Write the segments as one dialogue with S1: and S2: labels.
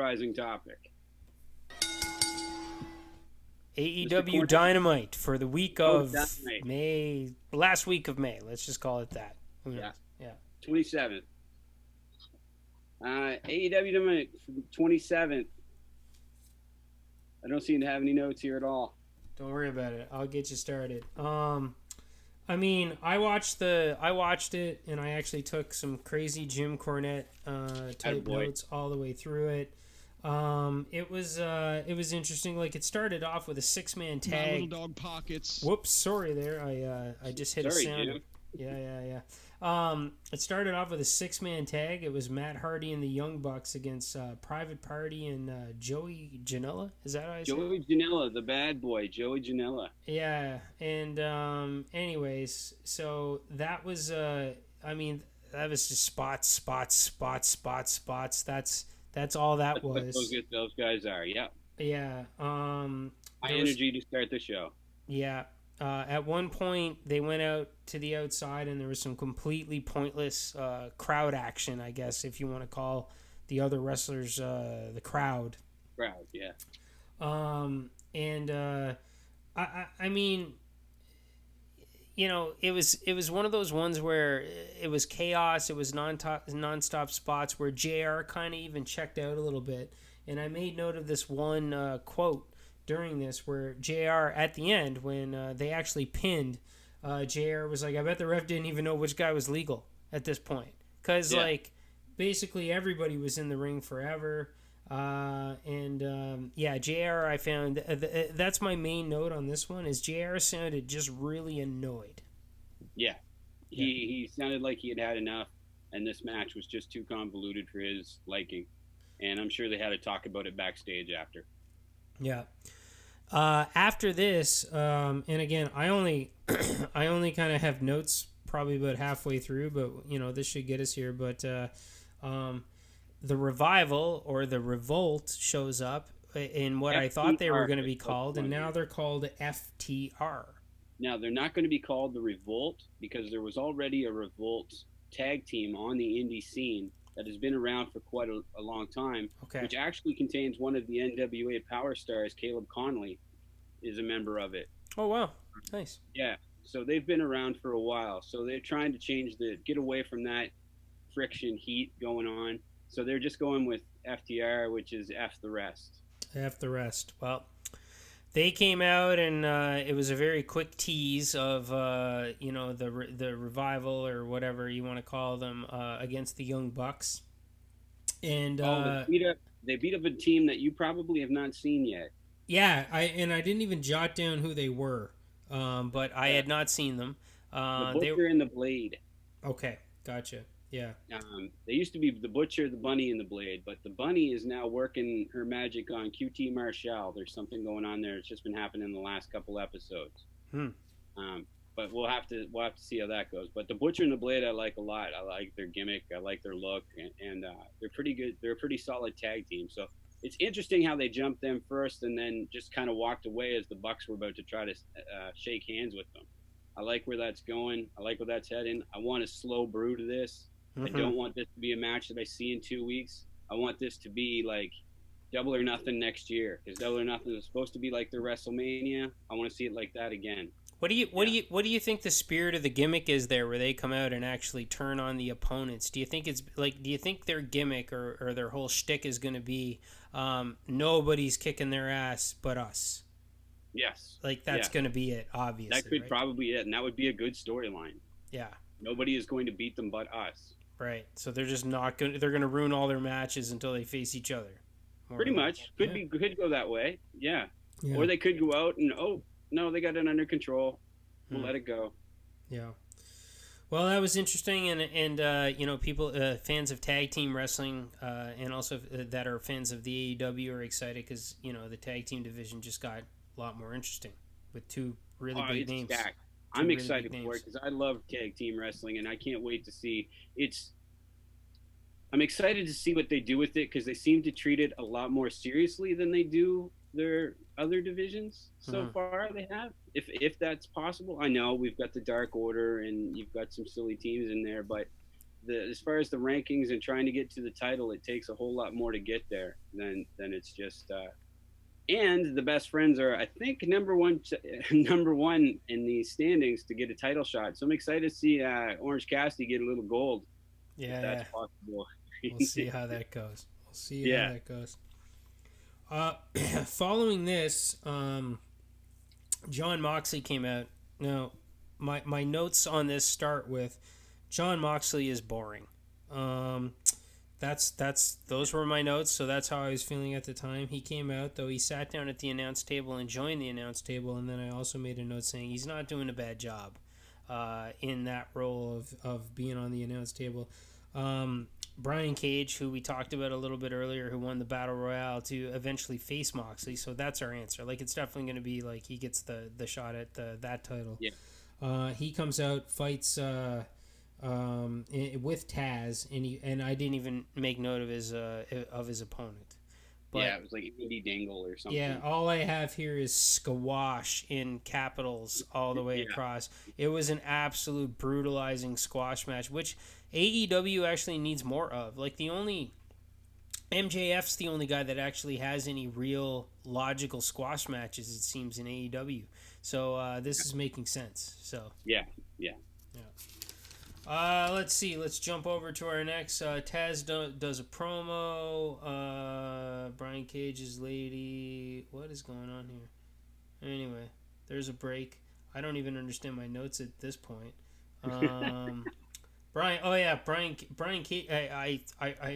S1: polarizing topic.
S2: AEW Dynamite for the week of
S1: Dynamite.
S2: May, last week of May. Let's just call it that. Who knows?
S1: Yeah.
S2: Yeah.
S1: 27th. AEW Dynamite 27th. I don't seem to have any notes here at all.
S2: Don't worry about it. I'll get you started. I mean, I watched it, and I actually took some crazy Jim Cornette type notes all the way through it. It was interesting. Like, it started off with a 6-man tag.
S3: My little dog pockets.
S2: Whoops, sorry there. I just hit a sound.
S1: Jim.
S2: Yeah. It started off with a 6-man tag. It was Matt Hardy and the Young Bucks against Private Party and Joey Janela. Is that how I say it?
S1: Joey Janela, the bad boy, Joey Janela.
S2: Yeah, and anyways, so that was I mean, that was just spots. That's all that was.
S1: Those guys are, yeah.
S2: Yeah.
S1: High energy to start the show.
S2: Yeah. At one point, they went out to the outside, and there was some completely pointless crowd action, I guess, if you want to call the other wrestlers the crowd.
S1: Crowd, yeah.
S2: I mean, you know, it was one of those ones where it was chaos. It was nonstop spots where JR kind of even checked out a little bit. And I made note of this one quote during this where JR at the end, when they actually pinned, JR was like, I bet the ref didn't even know which guy was legal at this point. Because, like, basically everybody was in the ring forever. JR, I found that's my main note on this one is JR sounded just really annoyed.
S1: Yeah. He sounded like he had enough, and this match was just too convoluted for his liking. And I'm sure they had to talk about it backstage after.
S2: Yeah. After this, and again, I only kind of have notes probably about halfway through, but you know this should get us here. But the Revival or the Revolt shows up in what I thought they were going to be called, and now they're called FTR.
S1: Now they're not going to be called the Revolt because there was already a Revolt tag team on the indie scene that has been around for quite a long time, which actually contains one of the NWA Power Stars, Caleb Conley, is a member of it.
S2: Oh, wow. Nice.
S1: Yeah. So they've been around for a while. So they're trying to get away from that friction heat going on. So they're just going with FTR, which is F the rest.
S2: F the rest. Well, they came out and it was a very quick tease of the Revival or whatever you want to call them against the Young Bucks, and
S1: they beat up a team that you probably have not seen yet.
S2: Yeah, I didn't even jot down who they were, but I had not seen them.
S1: The Butcher and the Blade.
S2: Okay, gotcha. Yeah.
S1: They used to be the Butcher, the Bunny, and the Blade, but the Bunny is now working her magic on QT Marshall. There's something going on there. It's just been happening in the last couple episodes. But we'll have to see how that goes. But the Butcher and the Blade, I like a lot. I like their gimmick. I like their look, and they're pretty good. They're a pretty solid tag team. So it's interesting how they jumped them first and then just kind of walked away as the Bucks were about to try to shake hands with them. I like where that's going. I like where that's heading. I want a slow brew to this. I don't want this to be a match that I see in 2 weeks. I want this to be like Double or Nothing next year, because Double or Nothing is supposed to be like the WrestleMania. I want to see it like that again.
S2: What do you think the spirit of the gimmick is there, where they come out and actually turn on the opponents? Do you think it's like? Do you think their gimmick or their whole shtick is going to be nobody's kicking their ass but us?
S1: Yes.
S2: Like that's going to be it, obviously.
S1: That could probably be it, and that would be a good storyline.
S2: Yeah.
S1: Nobody is going to beat them but us.
S2: Right. So they're just not going. They're going to ruin all their matches until they face each other.
S1: Pretty much. Could go that way. Yeah. Or they could go out and no, they got it under control. We'll let it go.
S2: Yeah. Well, that was interesting, and people, fans of tag team wrestling, and also that are fans of the AEW are excited because the tag team division just got a lot more interesting with two really big names.
S1: Stacked. I'm excited for it because I love tag team wrestling, and I can't wait to see I'm excited to see what they do with it because they seem to treat it a lot more seriously than they do their other divisions so far. They have, if that's possible. I know we've got the Dark Order and you've got some silly teams in there, but as far as the rankings and trying to get to the title, it takes a whole lot more to get there than it's just. And the best friends are, I think, number one number one in the standings to get a title shot. So I'm excited to see Orange Cassidy get a little gold if
S2: Yeah,
S1: that's
S2: yeah.
S1: possible.
S2: We'll see how that goes. We'll see how
S1: Yeah.
S2: that goes. Uh, Following this, John Moxley came out. Now, my notes on this start with John Moxley is boring. Um, that's those were my notes, so that's how I was feeling at the time. He came out though. He sat down at the announce table and joined the announce table, and then I also made a note saying he's not doing a bad job in that role of being on the announce table. Brian Cage, who we talked about a little bit earlier, who won the Battle Royale to eventually face Moxley. So that's our answer. Like, it's definitely going to be like he gets the shot at that title.
S1: Yeah.
S2: He comes out, fights with Taz, and I didn't even make note of his opponent.
S1: But, yeah, it was like Indy Dangle or something.
S2: Yeah, all I have here is squash in capitals all the way across. It was an absolute brutalizing squash match, which AEW actually needs more of. Like, MJF's the only guy that actually has any real logical squash matches, it seems, in AEW. So this is making sense. So
S1: yeah.
S2: Let's see. Let's jump over to our next. Taz does a promo. Brian Cage's lady. What is going on here? Anyway, there's a break. I don't even understand my notes at this point. Brian. Oh yeah, Brian Cage. I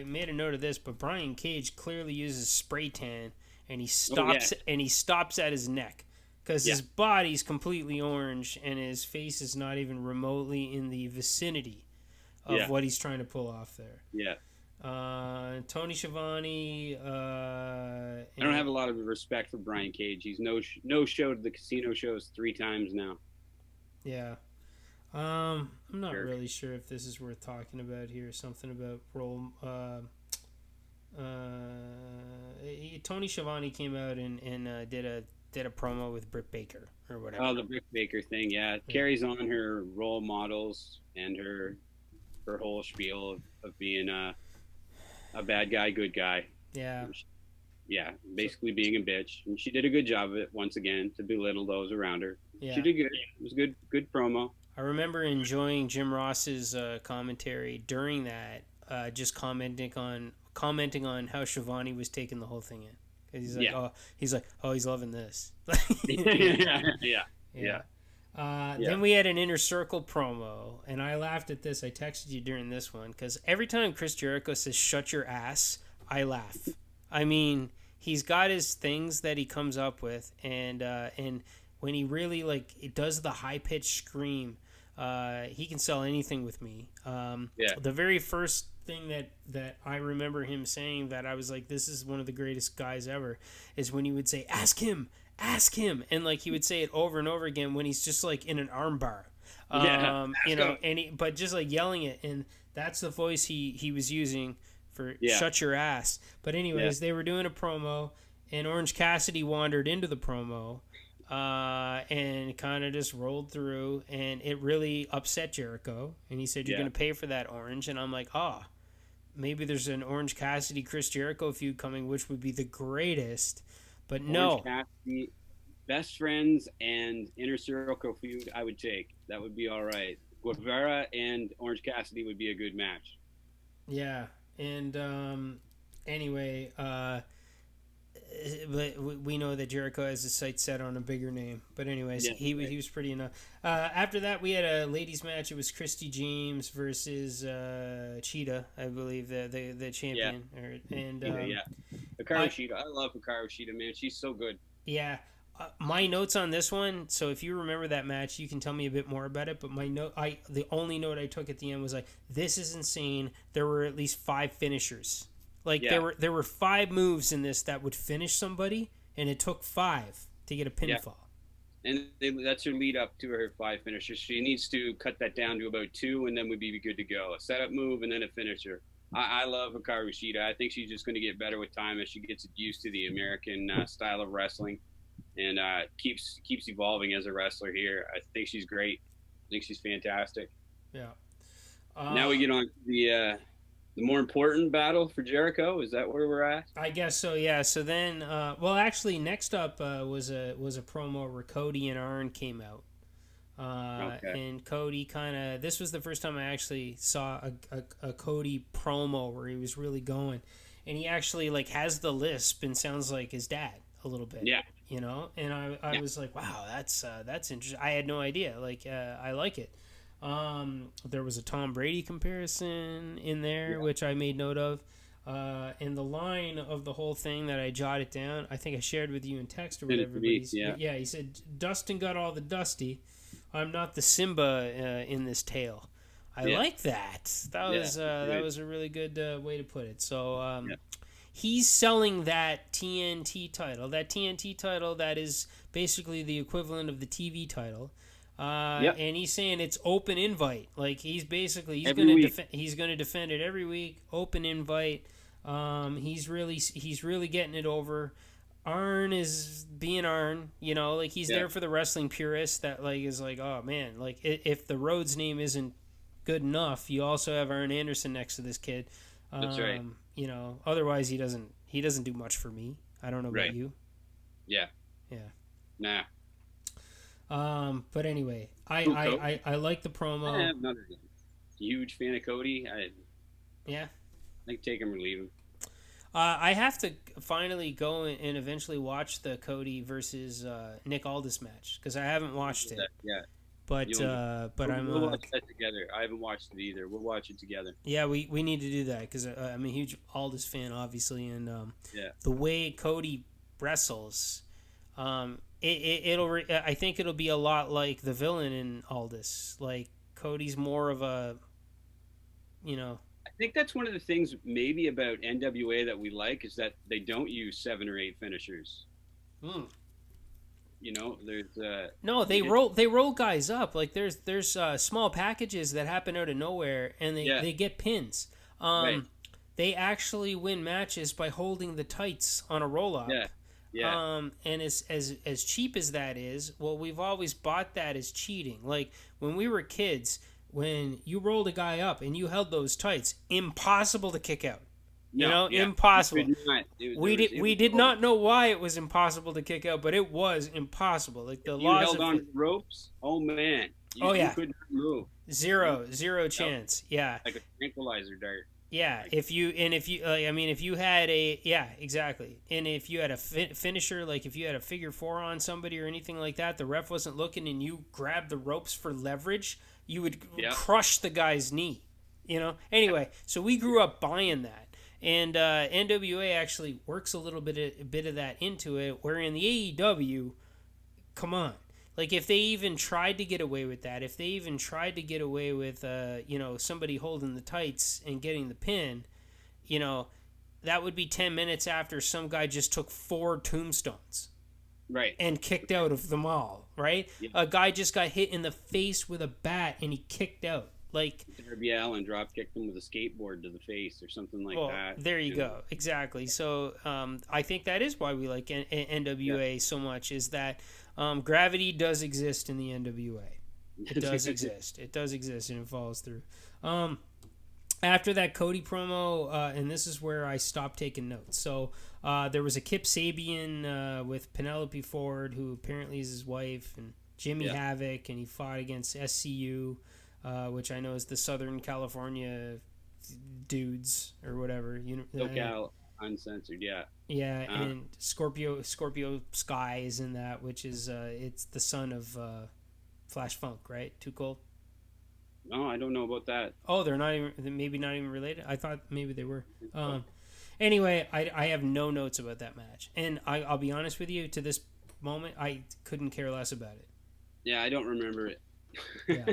S2: made a note of this, but Brian Cage clearly uses spray tan, and he stops and he stops at his neck. Because his body's completely orange and his face is not even remotely in the vicinity of what he's trying to pull off there.
S1: Yeah.
S2: Tony Schiavone.
S1: I don't have a lot of respect for Brian Cage. He's no showed the casino shows 3 times now.
S2: Yeah. I'm not really sure if this is worth talking about here. Something about role. Tony Schiavone came out and did a promo with Britt Baker or whatever.
S1: Oh, the Britt Baker thing, yeah. Carries on her role models and her whole spiel of being a bad guy, good guy.
S2: Yeah.
S1: Yeah, basically being a bitch. And she did a good job of it, once again, to belittle those around her. Yeah. She did good. It was good promo.
S2: I remember enjoying Jim Ross's commentary during that, just commenting on how Schiavone was taking the whole thing in. He's like, he's loving this.
S1: Yeah.
S2: Then we had an Inner Circle promo, and I laughed at this. I texted you during this one because every time Chris Jericho says "shut your ass," I laugh. I mean, he's got his things that he comes up with, and when he really it does the high pitched scream, he can sell anything with me. The very first thing that I remember him saying that I was like, this is one of the greatest guys ever, is when he would say, ask him, and he would say it over and over again when he's just in an arm bar, but just yelling it, and that's the voice he was using for shut your ass. But anyways, they were doing a promo, and Orange Cassidy wandered into the promo, and kind of just rolled through, and it really upset Jericho, and he said, you're going to pay for that, Orange. And I'm like, maybe there's an Orange Cassidy Chris Jericho feud coming, which would be the greatest. But
S1: Orange Cassidy, best friends, and Inner Circle feud I would take. That would be all right. Guevara and Orange Cassidy would be a good match.
S2: Yeah, and anyway, but we know that Jericho has his sights set on a bigger name. But anyways, he was pretty enough. After that, we had a ladies match. It was Christy James versus Cheetah, I believe, the champion.
S1: Hikaru Shida. I love Hikaru Shida, man. She's so good.
S2: Yeah. My notes on this one, so if you remember that match, you can tell me a bit more about it, but the only note I took at the end was this is insane. There were at least 5 finishers. There were 5 moves in this that would finish somebody, and it took 5 to get a pinfall.
S1: Yeah. And that's her lead up to her 5 finishers. She needs to cut that down to about 2, and then we'd be good to go. A setup move and then a finisher. I love Hikaru Shida. I think she's just going to get better with time as she gets used to the American style of wrestling, and keeps evolving as a wrestler here. I think she's great. I think she's fantastic.
S2: Yeah.
S1: Now we get on to the more important battle for Jericho. Is that where we're at?
S2: I guess so. Yeah. So then, well, actually, next up was a promo where Cody and Arn came out.
S1: Okay.
S2: And Cody kind of, this was the first time I actually saw a Cody promo where he was really going, and he actually like has the lisp and sounds like his dad a little bit.
S1: Yeah.
S2: And I was like, wow, that's interesting. I had no idea. Like, I like it. There was a Tom Brady comparison in there, which I made note of. And the line of the whole thing that I jotted down, I think I shared with you in text or whatever. Yeah, he said, Dustin got all the dusty. I'm not the Simba in this tale. I like that. That was a really good way to put it. So he's selling that TNT title. That TNT title that is basically the equivalent of the TV title. And he's saying it's open invite. Like he's gonna defend it every week. Open invite. He's really getting it over. Arn is being Arn, like he's there for the wrestling purist that like is like, oh man, like if the Rhodes name isn't good enough, you also have Arn Anderson next to this kid.
S1: That's right.
S2: Otherwise he doesn't do much for me. I don't know about you.
S1: Yeah.
S2: Yeah. Nah. But anyway, I like the promo.
S1: I'm not a huge fan of Cody. I can take him or leave him.
S2: I have to finally go and eventually watch the Cody versus Nick Aldis match because I haven't watched it.
S1: Yeah.
S2: But
S1: we'll watch that together. I haven't watched it either. We'll watch it together.
S2: Yeah, we need to do that because I'm a huge Aldis fan, obviously, and the way Cody wrestles, I think it'll be a lot like the villain in Aldis. Like Cody's more of a,
S1: I think that's one of the things maybe about NWA that we like is that they don't use 7 or 8 finishers. There's
S2: no, they roll guys up. Like there's small packages that happen out of nowhere and they get pins. They actually win matches by holding the tights on a roll up.
S1: Yeah.
S2: And as cheap as that is, well, we've always bought that as cheating. Like when we were kids, when you rolled a guy up and you held those tights, impossible to kick out. Impossible. We did not know why it was impossible to kick out, but it was impossible. Like the laws
S1: held on to ropes. Oh man. You couldn't move.
S2: Zero chance. Yeah.
S1: Like a tranquilizer dart.
S2: Yeah, if you had exactly, and if you had a finisher, like if you had a figure 4 on somebody or anything like that, the ref wasn't looking, and you grabbed the ropes for leverage, you would crush the guy's knee. Anyway, so we grew up buying that, and NWA actually works a little bit of that into it. Where in the AEW, come on. Like, if they even tried to get away with that, if they even tried to get away with, somebody holding the tights and getting the pin, that would be 10 minutes after some guy just took 4 tombstones.
S1: Right.
S2: And kicked out of them all, right? Yeah. A guy just got hit in the face with a bat and he kicked out. Like
S1: Darby Allin drop kicked him with a skateboard to the face or something like that.
S2: There you go. Exactly. So I think that is why we like NWA so much, is that gravity does exist in the NWA. It does exist. It does exist, and it follows through. After that Cody promo, and this is where I stopped taking notes. So there was a Kip Sabian with Penelope Ford, who apparently is his wife, and Jimmy Havoc, and he fought against SCU, which I know is the Southern California dudes or whatever.
S1: SoCal Uncensored, yeah.
S2: Yeah, and Scorpio Sky is in that, which is it's the son of Flash Funk, right? Too Cold.
S1: No, I don't know about that.
S2: Oh, they're not even, maybe not even related. I thought maybe they were. Anyway, I have no notes about that match, and I'll be honest with you. To this moment, I couldn't care less about it.
S1: Yeah, I don't remember it.
S2: Yeah.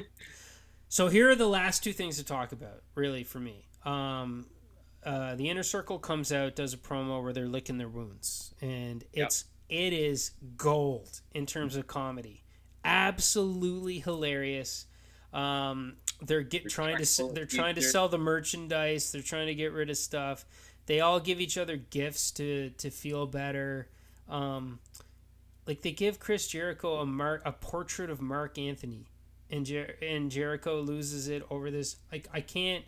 S2: So here are the last 2 things to talk about, really, for me. The Inner Circle comes out, does a promo where they're licking their wounds, and it is gold in terms of comedy. Absolutely hilarious. They're trying to sell the merchandise. They're trying to get rid of stuff. They all give each other gifts to feel better. Like they give Chris Jericho a portrait of Mark Anthony. and Jericho loses it over this. Like, I can't.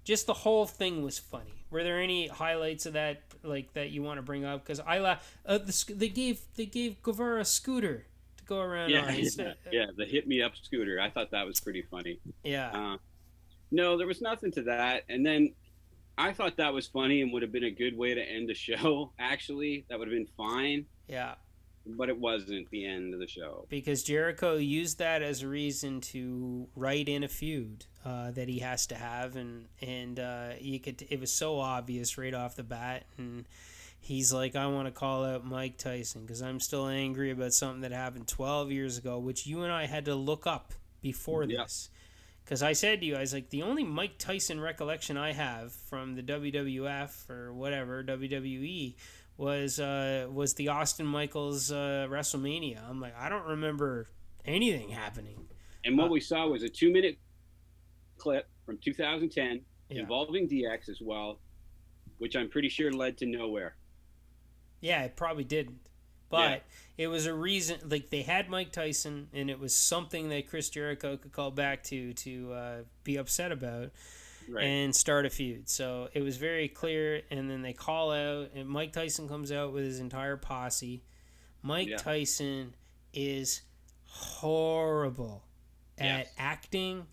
S2: Just the whole thing was funny. Were there any highlights of that, like, that you want to bring up? Because I laugh. They gave Guevara a scooter to go around on.
S1: The hit me up scooter. I thought that was pretty funny.
S2: Yeah.
S1: No, there was nothing to that. And then I thought that was funny and would have been a good way to end the show. Actually, that would have been fine.
S2: Yeah.
S1: But it wasn't the end of the show.
S2: Because Jericho used that as a reason to write in a feud that he has to have, and it was so obvious right off the bat. And he's like, I want to call out Mike Tyson because I'm still angry about something that happened 12 years ago, which you and I had to look up before this. Because I said to you, I was like, the only Mike Tyson recollection I have from the WWF or whatever, WWE, was the Austin Michaels WrestleMania. I'm like, I don't remember anything happening.
S1: And what we saw was a 2-minute clip from 2010 involving DX as well, which I'm pretty sure led to nowhere.
S2: Yeah, it probably didn't. But it was a reason, like, they had Mike Tyson, and it was something that Chris Jericho could call back to be upset about. Right. And start a feud. So it was very clear, and then they call out, and Mike Tyson comes out with his entire posse. Mike Tyson is horrible at acting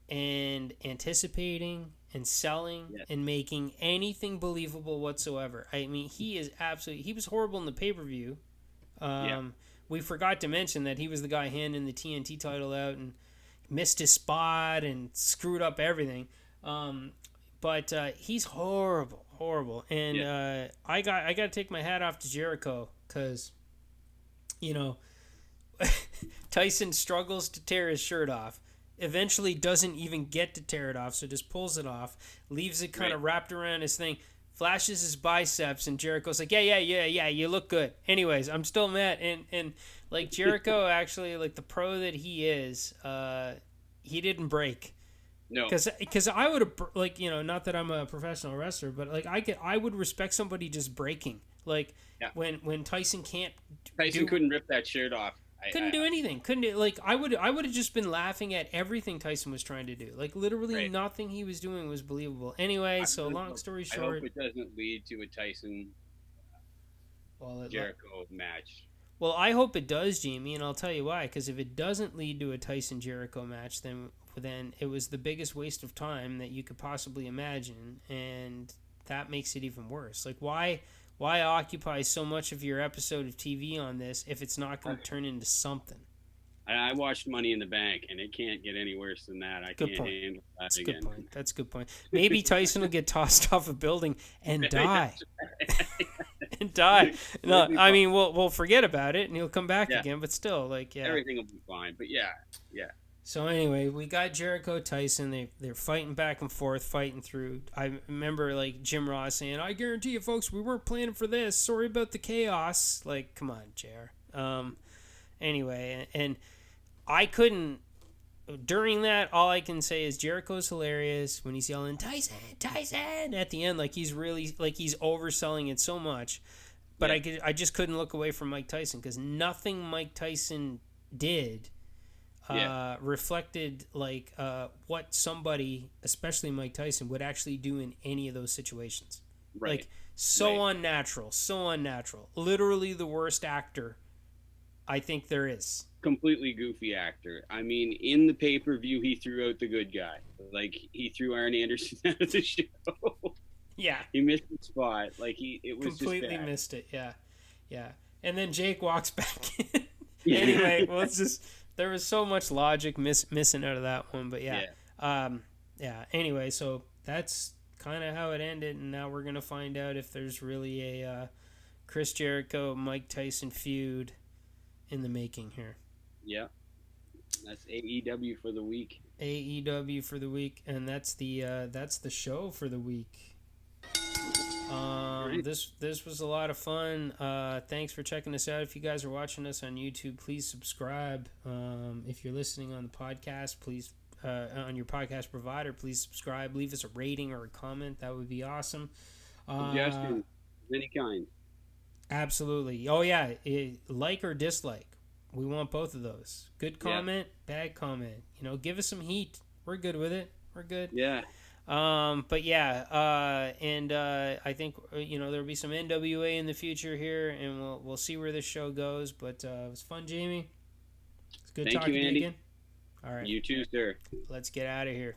S2: and anticipating and selling and making anything believable whatsoever. I mean, he was horrible in the pay-per-view. We forgot to mention that he was the guy handing the TNT title out and missed his spot and screwed up everything. But he's horrible, and I got to take my hat off to Jericho because, Tyson struggles to tear his shirt off, eventually doesn't even get to tear it off, so just pulls it off, leaves it kind of wrapped around his thing, flashes his biceps, and Jericho's like, yeah, you look good. Anyways, I'm still mad, and like Jericho actually, like the pro that he is, he didn't break.
S1: No,
S2: because I would have, like, not that I'm a professional wrestler, but like I would respect somebody just breaking, like when Tyson couldn't
S1: rip that shirt off,
S2: couldn't do anything, like I would have just been laughing at everything Tyson was trying to do, like literally nothing he was doing was believable. Anyway, so long story short,
S1: I hope it doesn't lead to a Tyson Jericho match.
S2: Well, I hope it does, Jamie, and I'll tell you why. Because if it doesn't lead to a Tyson Jericho match, then it was the biggest waste of time that you could possibly imagine, and that makes it even worse. Like, why occupy so much of your episode of TV on this if it's not going to turn into something?
S1: I watched Money in the Bank, and it can't get any worse than that. I can't handle that again.
S2: That's a good point. Maybe Tyson will get tossed off a building and die. No, I mean, we'll forget about it, and he'll come back again. But still, like,
S1: everything will be fine. But yeah.
S2: So anyway, we got Jericho Tyson. They're fighting back and forth, fighting through. I remember like Jim Ross saying, "I guarantee you, folks, we weren't planning for this. Sorry about the chaos." Like, come on, JR. Anyway, and I couldn't. During that, all I can say is Jericho's hilarious when he's yelling Tyson at the end, like he's overselling it so much. But I just couldn't look away from Mike Tyson because nothing Mike Tyson did reflected like what somebody, especially Mike Tyson, would actually do in any of those situations. Right. Like unnatural, so unnatural. Literally the worst actor I think there is.
S1: Completely goofy actor. I mean, in the pay-per-view, he threw out the good guy. Like, he threw Arn Anderson out of the show.
S2: Yeah.
S1: He missed the spot. Like, it was
S2: completely
S1: just bad.
S2: Missed it. Yeah. And then Jake walks back in. Anyway, well, it's just, there was so much logic missing out of that one. But anyway, so that's kind of how it ended. And now we're going to find out if there's really a Chris Jericho, Mike Tyson feud in the making here. Yeah,
S1: that's AEW for the week.
S2: AEW for the week, and that's the show for the week. This was a lot of fun. Thanks for checking us out. If you guys are watching us on YouTube, please subscribe. If you're listening on the podcast, please on your podcast provider, please subscribe. Leave us a rating or a comment. That would be awesome.
S1: Suggestions of any kind.
S2: Absolutely. Oh yeah, like or dislike. We want both of those. Good comment, bad comment. You know, give us some heat. We're good with it. We're good.
S1: Yeah.
S2: But yeah, and I think there'll be some NWA in the future here, and we'll see where this show goes. But it was fun, Jamie. It's good
S1: Thank
S2: talking
S1: you,
S2: to you
S1: Andy.
S2: again. All right.
S1: You too, sir.
S2: Let's get out of here.